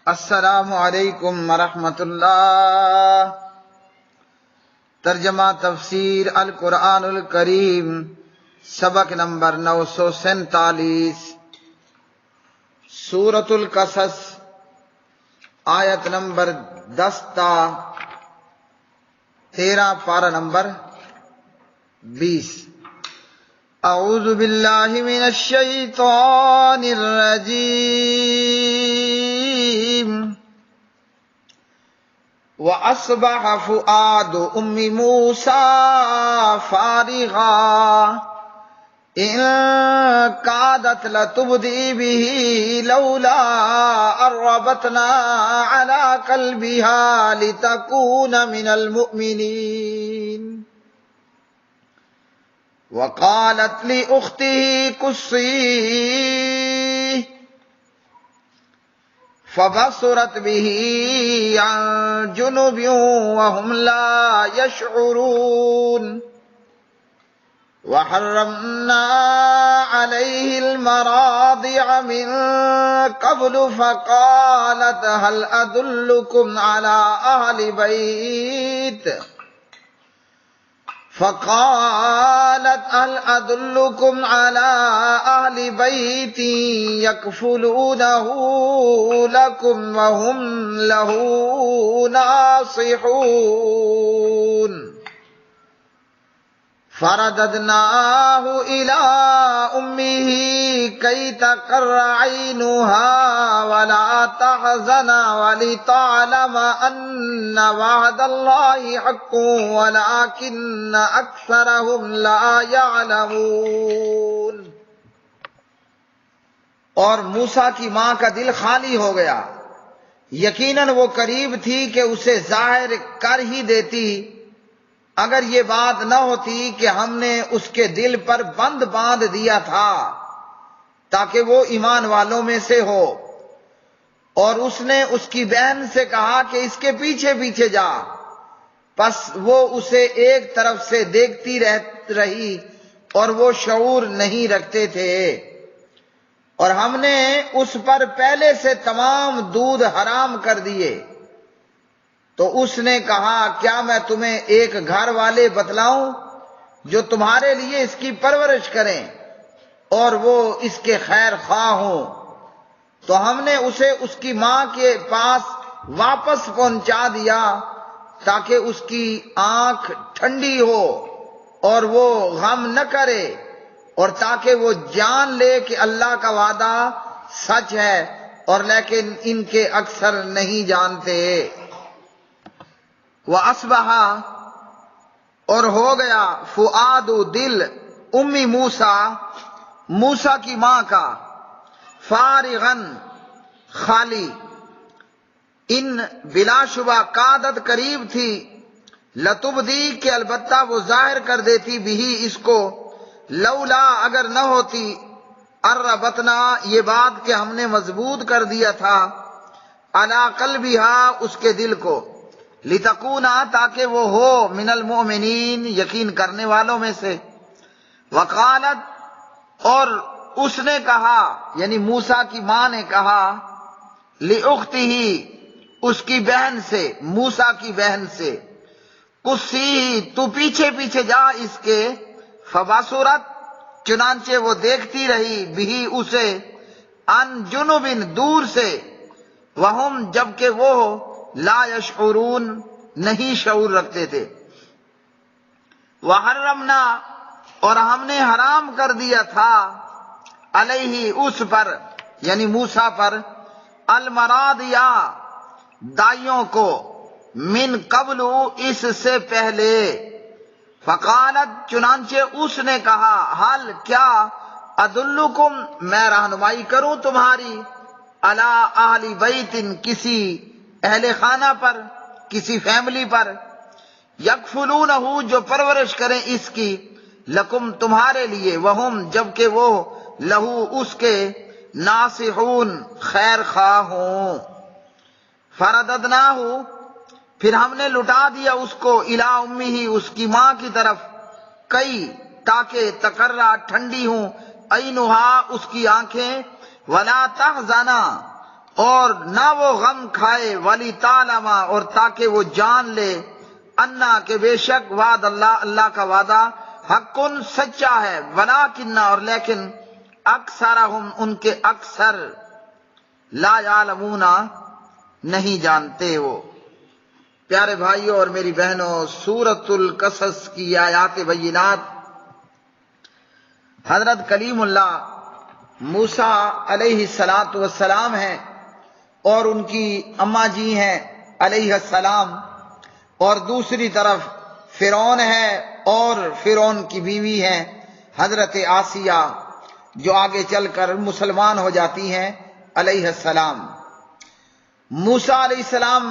السلام علیکم ورحمۃ اللہ۔ ترجمہ تفسیر القرآن الکریم، سبق نمبر 947، سورۃ القصص، آیت نمبر 10 تا 13، پارہ نمبر 20۔ اعوذ باللہ من الشیطان الرجیم۔ وَأَصْبَحَ فُؤَادُ أُمِّ مُوسَىٰ فَارِغًا إِن كَادَتْ لَتُبْدِي بِهِ لَوْلَا أَن رَّبَطْنَا عَلَىٰ قَلْبِهَا لِتَكُونَ مِنَ الْمُؤْمِنِينَ۔ وَقَالَتْ لِأُخْتِهِ قُصِّيهِ فَبَصُرَتْ بِهِ عَن جُنُبٍ وَهُمْ لَا يَشْعُرُونَ۔ وَحَرَّمْنَا عَلَيْهِ الْمَرَاضِعَ مِن قَبْلُ فَقَالَتْ هَلْ أَدُلُّكُمْ عَلَىٰ أَهْلِ بَيْتٍ يَكْفُلُونَهُ لَكُمْ وَهُمْ لَهُ نَاصِحُونَ۔ فَرَدَدْنَاهُ إِلَىٰ أُمِّهِ كَيْ تَقَرَّ عَيْنُهَا وَلَا تَحْزَنَ وَلِتَعْلَمَ أَنَّ وَعْدَ اللَّهِ حَقٌّ وَلَٰكِنَّ أَكْثَرَهُمْ لَا يَعْلَمُونَ۔ اور موسیٰ کی ماں کا دل خالی ہو گیا، یقیناً وہ قریب تھی کہ اسے ظاہر کر ہی دیتی، اگر یہ بات نہ ہوتی کہ ہم نے اس کے دل پر بند باندھ دیا تھا تاکہ وہ ایمان والوں میں سے ہو۔ اور اس نے اس کی بہن سے کہا کہ اس کے پیچھے پیچھے جا، پس وہ اسے ایک طرف سے دیکھتی رہی اور وہ شعور نہیں رکھتے تھے۔ اور ہم نے اس پر پہلے سے تمام دودھ حرام کر دیے۔ تو اس نے کہا کیا میں تمہیں ایک گھر والے بتلاؤں جو تمہارے لیے اس کی پرورش کریں اور وہ اس کے خیر خواہ ہوں؟ تو ہم نے اسے اس کی ماں کے پاس واپس پہنچا دیا تاکہ اس کی آنکھ ٹھنڈی ہو اور وہ غم نہ کرے، اور تاکہ وہ جان لے کہ اللہ کا وعدہ سچ ہے، اور لیکن ان کے اکثر نہیں جانتے۔ وَأَصْبَحَ، اور ہو گیا، فؤاد دل، امی موسیٰ، موسیٰ کی ماں کا، فارغن خالی، ان بلا شبہ کادت قریب تھی، لتبدی کہ البتہ وہ ظاہر کر دیتی بھی اس کو، لولا اگر نہ ہوتی، الربطنا یہ بات کہ ہم نے مضبوط کر دیا تھا، علی قلبہا اس کے دل کو، لتکونا تاکہ وہ ہو، من المؤمنین یقین کرنے والوں میں سے۔ وقالت، اور اس نے کہا، یعنی موسیٰ کی ماں نے کہا، لأختہ اس کی بہن سے، موسیٰ کی بہن سے، قصی تو پیچھے پیچھے جا اس کے، فبصرت چنانچہ وہ دیکھتی رہی بھی اسے، عن جنب دور سے، وہم جبکہ وہ لا یشعرون نہیں شعور رکھتے تھے۔ وحرمنا، اور ہم نے حرام کر دیا تھا، علیہ اس پر یعنی موسیٰ پر، المراضع دائیوں کو، من قبل اس سے پہلے۔ فقالت چنانچہ اس نے کہا، حل کیا، ادلکم میں رہنمائی کروں تمہاری، علی اہل بیت کسی اہل خانہ پر، کسی فیملی پر، یکفلونہ جو پرورش کریں اس کی، لکم تمہارے لیے، وہم جبکہ وہ لہو اس کے، ناصحون خیر خواہ ہوں۔ فرددناہ پھر ہم نے لٹا دیا اس کو، الی امہ اس کی ماں کی طرف، کئی تاکہ تقرہ ٹھنڈی ہوں، عینہا اس کی آنکھیں، ولا تحزنا اور نہ وہ غم کھائے، ولی تعلما، اور تاکہ وہ جان لے، انا کہ بے شک وعد اللہ، اللہ کا وعدہ حق سچا ہے، ولیکن اور لیکن اکثرہم ان کے اکثر لا یعلمون نہیں جانتے وہ۔ پیارے بھائیوں اور میری بہنوں، سورۃ القصص کی آیات بینات حضرت کلیم اللہ موسیٰ علیہ السلام ہیں اور ان کی اماں جی ہیں علیہ السلام، اور دوسری طرف فرعون ہے اور فرعون کی بیوی ہیں حضرت آسیہ، جو آگے چل کر مسلمان ہو جاتی ہیں علیہ السلام۔ موسیٰ علیہ السلام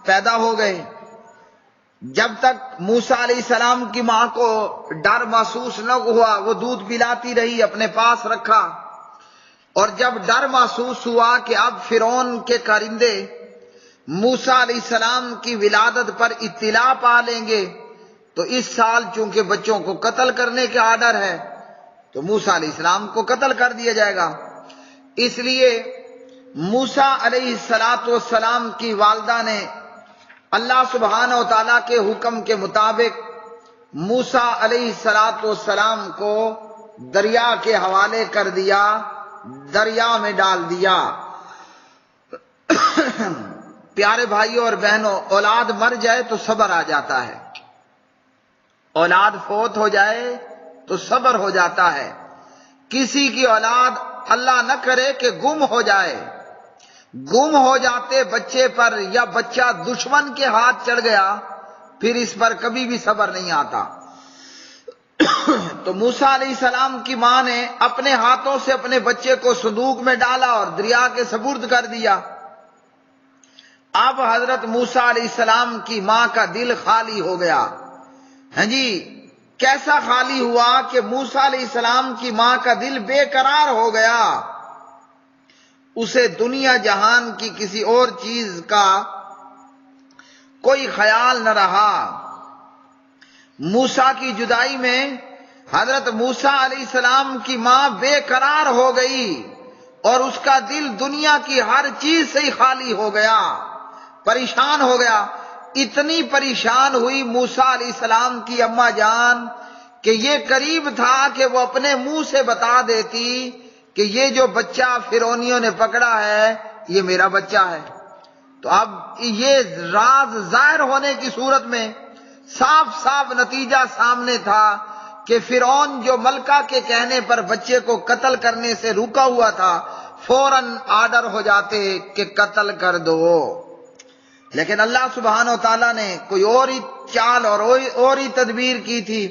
پیدا ہو گئے۔ جب تک موسیٰ علیہ السلام کی ماں کو ڈر محسوس نہ ہوا، وہ دودھ پلاتی رہی، اپنے پاس رکھا، اور جب ڈر محسوس ہوا کہ اب فرعون کے کارندے موسیٰ علیہ السلام کی ولادت پر اطلاع پا لیں گے، تو اس سال چونکہ بچوں کو قتل کرنے کا آرڈر ہے تو موسیٰ علیہ السلام کو قتل کر دیا جائے گا۔ اس لیے موسیٰ علیہ السلام کی والدہ نے اللہ سبحانہ و تعالیٰ کے حکم کے مطابق موسیٰ علیہ السلام کو دریا کے حوالے کر دیا، دریا میں ڈال دیا۔ پیارے بھائیوں اور بہنوں، اولاد مر جائے تو صبر آ جاتا ہے، اولاد فوت ہو جائے تو صبر ہو جاتا ہے۔ کسی کی اولاد اللہ نہ کرے کہ گم ہو جائے، گم ہو جاتے بچے پر، یا بچہ دشمن کے ہاتھ چڑھ گیا، پھر اس پر کبھی بھی صبر نہیں آتا۔ تو موسیٰ علیہ السلام کی ماں نے اپنے ہاتھوں سے اپنے بچے کو صندوق میں ڈالا اور دریا کے سپرد کر دیا۔ اب حضرت موسیٰ علیہ السلام کی ماں کا دل خالی ہو گیا۔ ہاں جی، کیسا خالی ہوا کہ موسیٰ علیہ السلام کی ماں کا دل بے قرار ہو گیا، اسے دنیا جہان کی کسی اور چیز کا کوئی خیال نہ رہا۔ موسیٰ کی جدائی میں حضرت موسیٰ علیہ السلام کی ماں بے قرار ہو گئی اور اس کا دل دنیا کی ہر چیز سے ہی خالی ہو گیا، پریشان ہو گیا۔ اتنی پریشان ہوئی موسیٰ علیہ السلام کی اماں جان کہ یہ قریب تھا کہ وہ اپنے منہ سے بتا دیتی کہ یہ جو بچہ فرعونیوں نے پکڑا ہے یہ میرا بچہ ہے۔ تو اب یہ راز ظاہر ہونے کی صورت میں صاف صاف نتیجہ سامنے تھا کہ فرعون جو ملکہ کے کہنے پر بچے کو قتل کرنے سے روکا ہوا تھا، فوراً آرڈر ہو جاتے کہ قتل کر دو۔ لیکن اللہ سبحانہ و تعالیٰ نے کوئی اور ہی چال اور ہی تدبیر کی تھی،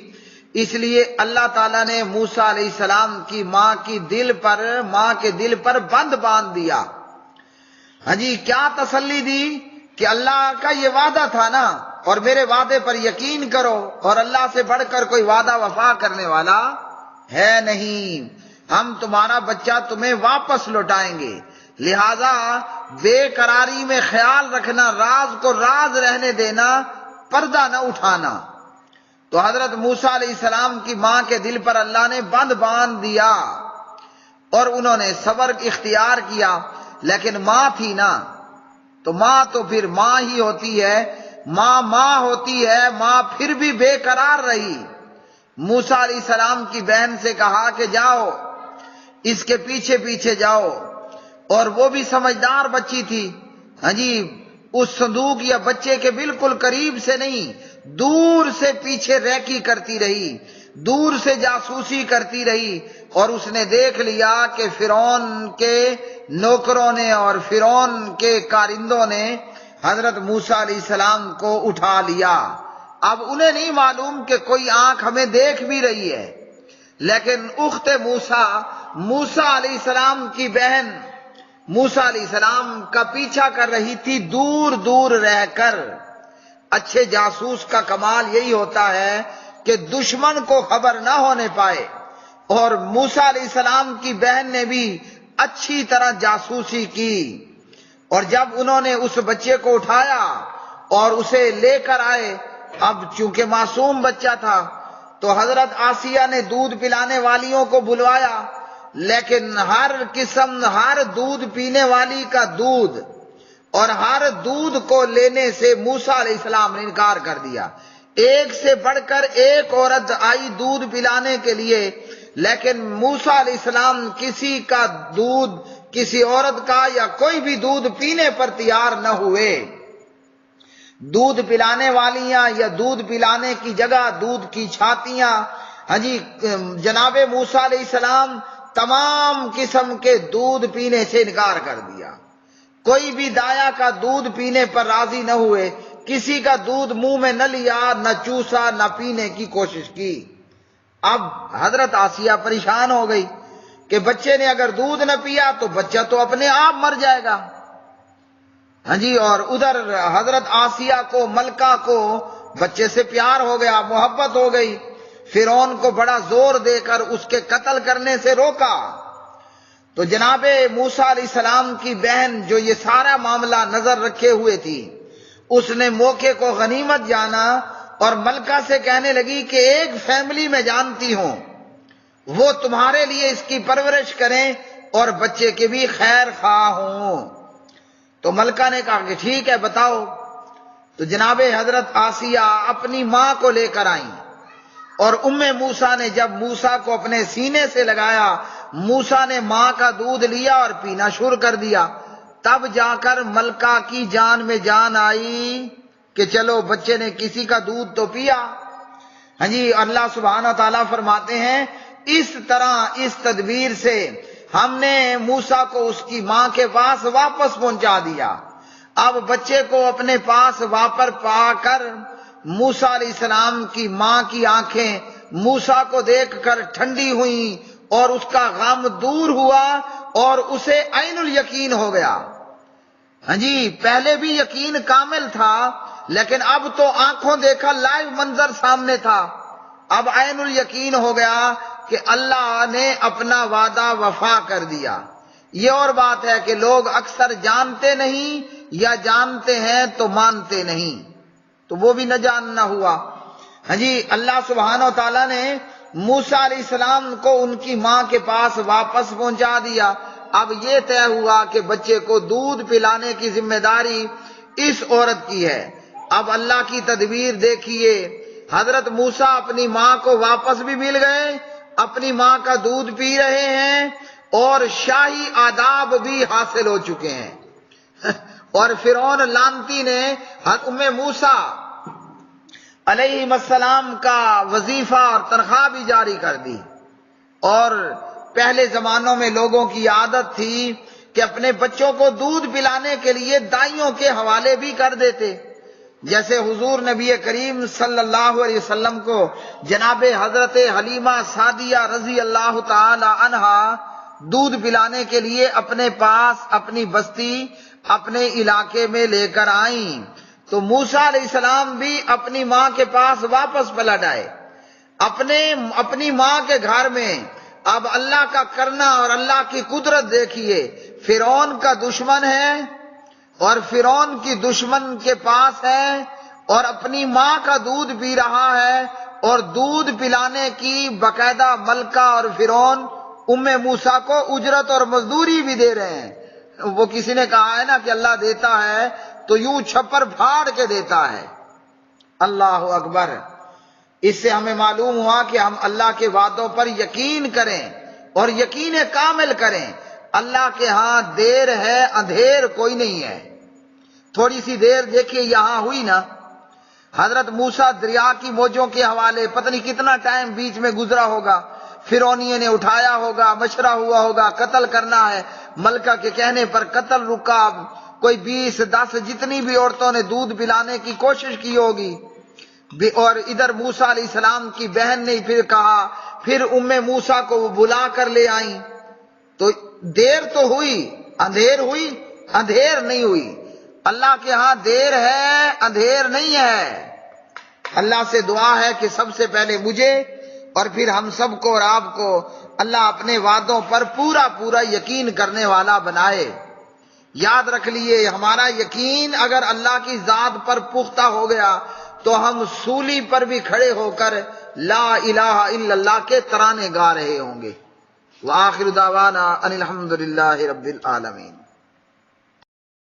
اس لیے اللہ تعالیٰ نے موسیٰ علیہ السلام کی ماں کے دل پر بند باندھ دیا۔ ہاں جی، کیا تسلی دی کہ اللہ کا یہ وعدہ تھا نا، اور میرے وعدے پر یقین کرو، اور اللہ سے بڑھ کر کوئی وعدہ وفا کرنے والا ہے نہیں، ہم تمہارا بچہ تمہیں واپس لوٹائیں گے۔ لہذا بے قراری میں خیال رکھنا، راز کو راز رہنے دینا، پردہ نہ اٹھانا۔ تو حضرت موسیٰ علیہ السلام کی ماں کے دل پر اللہ نے بند باندھ دیا اور انہوں نے صبر اختیار کیا، لیکن ماں تھی نا، تو ماں تو پھر ماں ہی ہوتی ہے، ماں ہوتی ہے، ماں پھر بھی بے قرار رہی۔ موسیٰ علیہ السلام کی بہن سے کہا کہ جاؤ، اس کے پیچھے پیچھے جاؤ، اور وہ بھی سمجھدار بچی تھی۔ ہاں جی، اس صندوق یا بچے کے بالکل قریب سے نہیں، دور سے پیچھے ریکی کرتی رہی، دور سے جاسوسی کرتی رہی، اور اس نے دیکھ لیا کہ فرعون کے نوکروں نے اور فرعون کے کارندوں نے حضرت موسیٰ علیہ السلام کو اٹھا لیا۔ اب انہیں نہیں معلوم کہ کوئی آنکھ ہمیں دیکھ بھی رہی ہے، لیکن اخت موسیٰ علیہ السلام کی بہن موسیٰ علیہ السلام کا پیچھا کر رہی تھی، دور دور رہ کر۔ اچھے جاسوس کا کمال یہی ہوتا ہے کہ دشمن کو خبر نہ ہونے پائے، اور موسیٰ علیہ السلام کی بہن نے بھی اچھی طرح جاسوسی کی، اور جب انہوں نے اس بچے کو اٹھایا اور اسے لے کر آئے، اب چونکہ معصوم بچہ تھا تو حضرت آسیہ نے دودھ پلانے والیوں کو بلوایا، لیکن ہر قسم، ہر دودھ پینے والی کا دودھ اور ہر دودھ کو لینے سے موسیٰ علیہ السلام نے انکار کر دیا۔ ایک سے بڑھ کر ایک عورت آئی دودھ پلانے کے لیے، لیکن موسیٰ علیہ السلام کسی کا دودھ، کسی عورت کا یا کوئی بھی دودھ پینے پر تیار نہ ہوئے۔ دودھ پلانے والیاں یا دودھ پلانے کی جگہ دودھ کی چھاتیاں، ہاں جی، جناب موسیٰ علیہ السلام تمام قسم کے دودھ پینے سے انکار کر دیا۔ کوئی بھی دایا کا دودھ پینے پر راضی نہ ہوئے، کسی کا دودھ منہ میں نہ لیا، نہ چوسا، نہ پینے کی کوشش کی۔ اب حضرت آسیہ پریشان ہو گئی کہ بچے نے اگر دودھ نہ پیا تو بچہ تو اپنے آپ مر جائے گا، ہاں جی، اور ادھر حضرت آسیہ کو، ملکہ کو بچے سے پیار ہو گیا، محبت ہو گئی۔ فرعون کو بڑا زور دے کر اس کے قتل کرنے سے روکا۔ تو جناب موسیٰ علیہ السلام کی بہن جو یہ سارا معاملہ نظر رکھے ہوئے تھی، اس نے موقع کو غنیمت جانا اور ملکہ سے کہنے لگی کہ ایک فیملی میں جانتی ہوں، وہ تمہارے لیے اس کی پرورش کریں اور بچے کے بھی خیر خواہ ہوں۔ تو ملکہ نے کہا کہ ٹھیک ہے، بتاؤ۔ تو جناب حضرت آسیہ اپنی ماں کو لے کر آئیں، اور موسیٰ نے جب موسیٰ کو اپنے سینے سے لگایا، موسیٰ نے ماں کا دودھ لیا اور پینا شروع کر دیا۔ تب جا کر ملکہ کی جان میں جان آئی کہ چلو بچے نے کسی کا دودھ تو پیا۔ ہاں جی، اللہ سبحانہ تعالیٰ فرماتے ہیں اس طرح، اس تدبیر سے ہم نے موسیٰ کو اس کی ماں کے پاس واپس پہنچا دیا۔ اب بچے کو اپنے پاس واپس پا کر موسیٰ علیہ السلام کی ماں کی آنکھیں موسیٰ کو دیکھ کر ٹھنڈی ہوئیں اور اس کا غم دور ہوا اور اسے عین الیقین ہو گیا۔ ہاں جی، پہلے بھی یقین کامل تھا، لیکن اب تو آنکھوں دیکھا لائیو منظر سامنے تھا۔ اب عین الیقین ہو گیا کہ اللہ نے اپنا وعدہ وفا کر دیا۔ یہ اور بات ہے کہ لوگ اکثر جانتے نہیں یا جانتے ہیں تو مانتے نہیں، تو وہ بھی نہ جاننا ہوا۔ ہاں جی، اللہ سبحانہ و تعالیٰ نے موسیٰ علیہ السلام کو ان کی ماں کے پاس واپس پہنچا دیا۔ اب یہ طے ہوا کہ بچے کو دودھ پلانے کی ذمہ داری اس عورت کی ہے۔ اب اللہ کی تدبیر دیکھیے، حضرت موسیٰ اپنی ماں کو واپس بھی مل گئے، اپنی ماں کا دودھ پی رہے ہیں اور شاہی آداب بھی حاصل ہو چکے ہیں۔ اور فرعون لعنتی نے موسیٰ علیہ السلام کا وظیفہ اور تنخواہ بھی جاری کر دی۔ اور پہلے زمانوں میں لوگوں کی عادت تھی کہ اپنے بچوں کو دودھ پلانے کے لیے دائیوں کے حوالے بھی کر دیتے، جیسے حضور نبی کریم صلی اللہ علیہ وسلم کو جناب حضرت حلیمہ سعدیہ رضی اللہ تعالی عنہا دودھ پلانے کے لیے اپنے پاس، اپنی بستی، اپنے علاقے میں لے کر آئیں۔ تو موسیٰ علیہ السلام بھی اپنی ماں کے پاس واپس پلٹ آئے، اپنی ماں کے گھر میں۔ اب اللہ کا کرنا اور اللہ کی قدرت دیکھیے، فرعون کا دشمن ہے اور فرعون کی دشمن کے پاس ہے اور اپنی ماں کا دودھ پی رہا ہے، اور دودھ پلانے کی باقاعدہ ملکہ اور فرعون موسیٰ کو اجرت اور مزدوری بھی دے رہے ہیں۔ وہ کسی نے کہا ہے نا کہ اللہ دیتا ہے تو یوں چھپر پھاڑ کے دیتا ہے۔ اللہ اکبر۔ اس سے ہمیں معلوم ہوا کہ ہم اللہ کے وعدوں پر یقین کریں اور یقین کامل کریں۔ اللہ کے ہاں دیر ہے، اندھیر کوئی نہیں ہے۔ تھوڑی سی دیر دیکھیے یہاں ہوئی نا، حضرت موسیٰ دریا کی موجوں کے حوالے، پتہ نہیں کتنا ٹائم بیچ میں گزرا ہوگا، فرعونیوں نے اٹھایا ہوگا، مشورہ ہوا ہوگا قتل کرنا ہے، ملکہ کے کہنے پر قتل رکا، کوئی 20-10 جتنی بھی عورتوں نے دودھ پلانے کی کوشش کی ہوگی، اور ادھر موسیٰ علیہ السلام کی بہن نے پھر کہا، پھر موسیٰ کو وہ بلا کر لے آئیں۔ تو دیر تو ہوئی، اندھیر ہوئی؟ اندھیر نہیں ہوئی۔ اللہ کے ہاں دیر ہے، اندھیر نہیں ہے۔ اللہ سے دعا ہے کہ سب سے پہلے مجھے اور پھر ہم سب کو اور آپ کو اللہ اپنے وعدوں پر پورا یقین کرنے والا بنائے۔ یاد رکھ لیے، ہمارا یقین اگر اللہ کی ذات پر پختہ ہو گیا تو ہم سولی پر بھی کھڑے ہو کر لا الہ الا اللہ کے ترانے گا رہے ہوں گے۔ وآخر دعوانا ان الحمد للہ رب العالمین.